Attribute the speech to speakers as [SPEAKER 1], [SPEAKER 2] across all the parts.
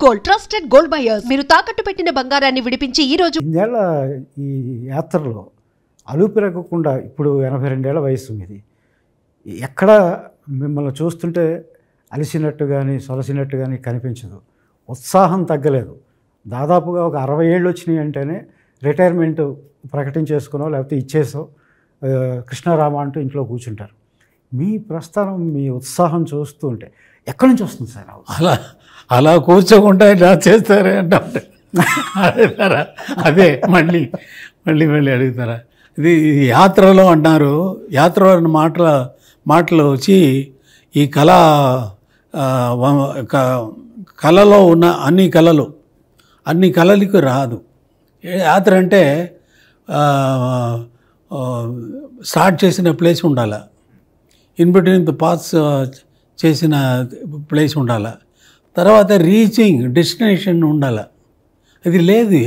[SPEAKER 1] Gold trusted gold buyers. మీరు తాకట్టు పెట్టిన బంగారాన్ని విడిపించి ఈ రోజు
[SPEAKER 2] ఇన్నేళ్ల ఈ యాత్రలో అలుపెరగకుండా ఇప్పుడు 82 ఏళ్ల వయసు మీది. ఎక్కడ మిమ్మల్ని చూస్తుంటే అలసినట్టు కానీ సొలసినట్టు కానీ కనిపించదు. ఉత్సాహం తగ్గలేదు. దాదాపుగా ఒక 60 ఏళ్ళు వచ్చినాయి అంటేనే రిటైర్మెంట్ ప్రకటించేసుకునో లేకపోతే ఇచ్చేసో కృష్ణారామ అంటూ ఇంట్లో కూర్చుంటారు. మీ ప్రస్థానం మీ ఉత్సాహం చూస్తూ ఉంటే ఎక్కడి నుంచి వస్తుంది సార్?
[SPEAKER 3] అలా కూర్చోకుండా ఇలా చేస్తారే అంటే అదే మళ్ళీ అడుగుతారా? ఇది యాత్రలో అన్నారు. యాత్ర మాటలు వచ్చి ఈ కళలో ఉన్న అన్ని కళలకు రాదు. యాత్ర అంటే స్టార్ట్ చేసిన ప్లేస్ ఉండాలి, ఇన్ బిట్వీన్ ద పాస్ చేసిన ప్లేస్ ఉండాలి, తర్వాత రీచింగ్ డెస్టినేషన్ ఉండాలి. అది లేదు.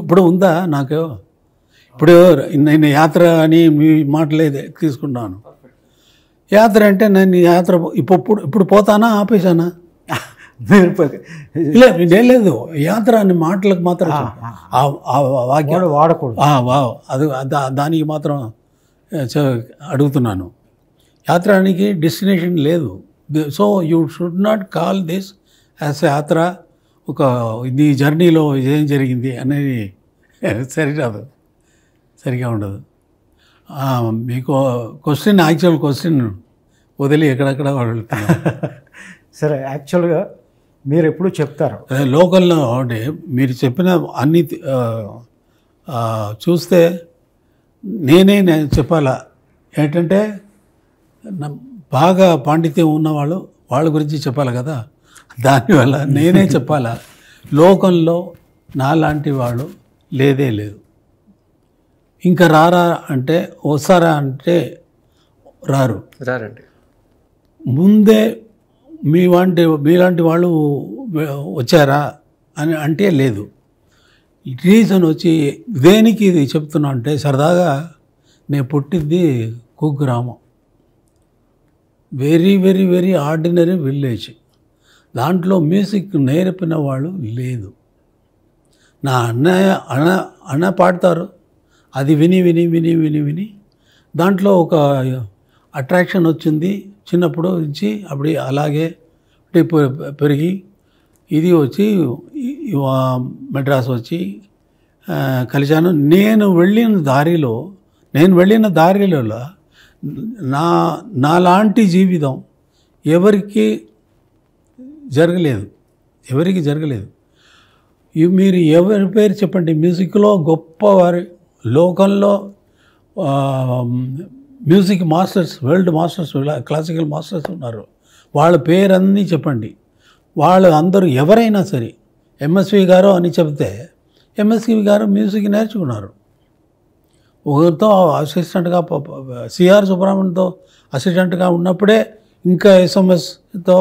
[SPEAKER 3] ఇప్పుడు ఉందా నాకు? ఇప్పుడు నేను యాత్ర అని మీ మాటలేదే తీసుకుంటాను. యాత్ర అంటే నేను యాత్ర ఇప్పుడు పోతానా ఆపేశానా? లేదు. యాత్ర అని మాటలకు మాత్రం వాక్యం
[SPEAKER 2] వాడకూడదు.
[SPEAKER 3] అది దానికి మాత్రం అడుగుతున్నాను. యాత్రానికి డెస్టినేషన్ లేదు. So you should not call this as యాత్ర. ఒక ఈ జర్నీలో ఏం జరిగింది అనేది సరిగా ఉండదు. మీకు యాక్చువల్ క్వశ్చన్ వదిలి ఎక్కడెక్కడ వెళ్తున్నారు.
[SPEAKER 2] సరే, యాక్చువల్గా మీరు ఎప్పుడు చెప్తారు
[SPEAKER 3] లోకల్లో అంటే మీరు చెప్పిన అన్ని చూస్తే నేనే చెప్పాలా ఏంటంటే బాగా పాండిత్యం ఉన్నవాళ్ళు వాళ్ళ గురించి చెప్పాలి కదా. దానివల్ల నేనే చెప్పాలా, లోకంలో నాలాంటి వాళ్ళు లేదు. ఇంకా రారా అంటే వస్తారా అంటే రారండి. ముందే మీలాంటి వాళ్ళు వచ్చారా అని అంటే లేదు. రీజన్ వచ్చి దేనికి ఇది చెప్తున్నా అంటే సరదాగా నేను పుట్టింది కుగ్రామం, very very very ordinary village. దాంట్లో మ్యూజిక్ నేర్పిన వాళ్ళు లేదు. నా అన్న పాడతారు, అది విని దాంట్లో ఒక అట్రాక్షన్ వచ్చింది. చిన్నప్పుడు నుంచి అప్పుడు అలాగే పెరిగి ఇది వచ్చి మెడ్రాస్ వచ్చి కలిశాను. నేను వెళ్ళిన దారిలో నాలాంటి జీవితం ఎవరికి జరగలేదు. మీరు ఎవరి పేరు చెప్పండి, మ్యూజిక్లో గొప్పవారి లోకంలో music masters, world masters, classical masters ఉన్నారు. వాళ్ళ పేరన్నీ చెప్పండి. వాళ్ళు అందరూ ఎవరైనా సరే ఎంఎస్వి గారు అని చెప్తే ఎంఎస్వి గారు మ్యూజిక్ నేర్చుకున్నారు. ఒకరితో అసిస్టెంట్గా సిఆర్ సుబ్రహ్మణ్యంతో అసిస్టెంట్గా ఉన్నప్పుడే ఇంకా ఎస్ఎంఎస్తో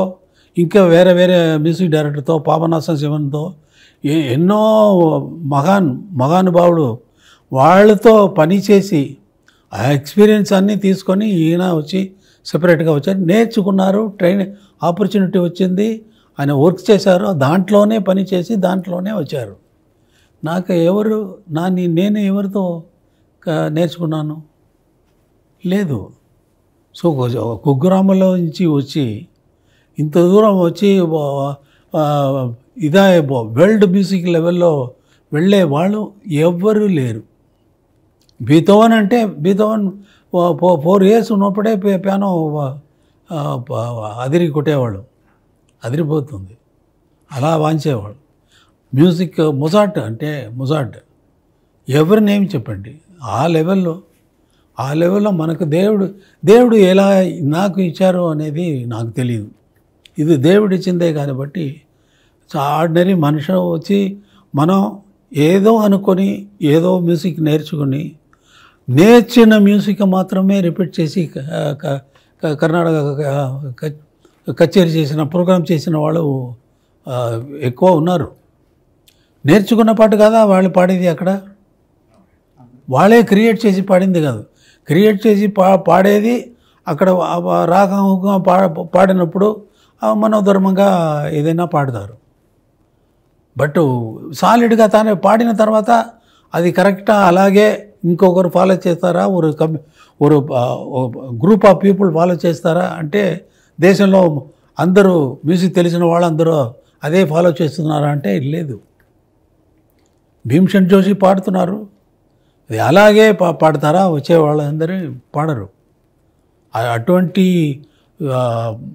[SPEAKER 3] ఇంకా వేరే మ్యూజిక్ డైరెక్టర్తో పాపనాశం శివన్తో ఎన్నో మహానుభావుడు వాళ్ళతో పనిచేసి ఆ ఎక్స్పీరియన్స్ అన్నీ తీసుకొని ఈయన వచ్చి సెపరేట్గా వచ్చారు, నేర్చుకున్నారు, ఆపర్చునిటీ వచ్చింది, ఆయన వర్క్ చేశారు, దాంట్లోనే పని చేసి దాంట్లోనే వచ్చారు. నాకు నేను ఎవరితో నేర్చుకున్నాను? లేదు. సో కుగ్రామంలో నుంచి వచ్చి ఇంత దూరం వచ్చి వరల్డ్ మ్యూజిక్ లెవెల్లో వెళ్ళే వాళ్ళు ఎవ్వరూ లేరు. బీథోవన్ 4 years ఉన్నప్పుడే పియానో కొట్టేవాళ్ళు, అదిరిపోతుంది, అలా వాంచేవాళ్ళు. మ్యూజిక్ మొజార్ట్ ఎవరి నేమ్ చెప్పండి. ఆ లెవెల్లో మనకు దేవుడు ఎలా నాకు ఇచ్చారో అనేది నాకు తెలియదు. ఇది దేవుడు ఇచ్చిందే కాబట్టి ఆర్డినరీ మనిషి వచ్చి మనం ఏదో అనుకొని ఏదో మ్యూజిక్ నేర్చిన మ్యూజిక్ మాత్రమే రిపీట్ చేసి కర్ణాటక కచేరీ చేసిన ప్రోగ్రామ్ చేసిన వాళ్ళు ఎక్కువ ఉన్నారు. నేర్చుకున్న పాట కదా వాళ్ళు పాడేది. అక్కడ వాళ్ళే క్రియేట్ చేసి పాడింది కాదు, క్రియేట్ చేసి పాడేది అక్కడ రాగంగా పాడినప్పుడు మనోధర్మంగా ఏదైనా పాడతారు. బట్ సాలిడ్గా తానే పాడిన తర్వాత అది కరెక్టా, అలాగే ఇంకొకరు ఫాలో చేస్తారా, ఒక గ్రూప్ ఆఫ్ పీపుల్ ఫాలో చేస్తారా అంటే దేశంలో అందరూ మ్యూజిక్ తెలిసిన వాళ్ళందరూ అదే ఫాలో చేస్తున్నారా అంటే లేదు. భీమ్సేన్ జోషి పాడుతున్నారు, అది అలాగే పాడతారా, వచ్చే వాళ్ళందరూ పాడరు. అటువంటి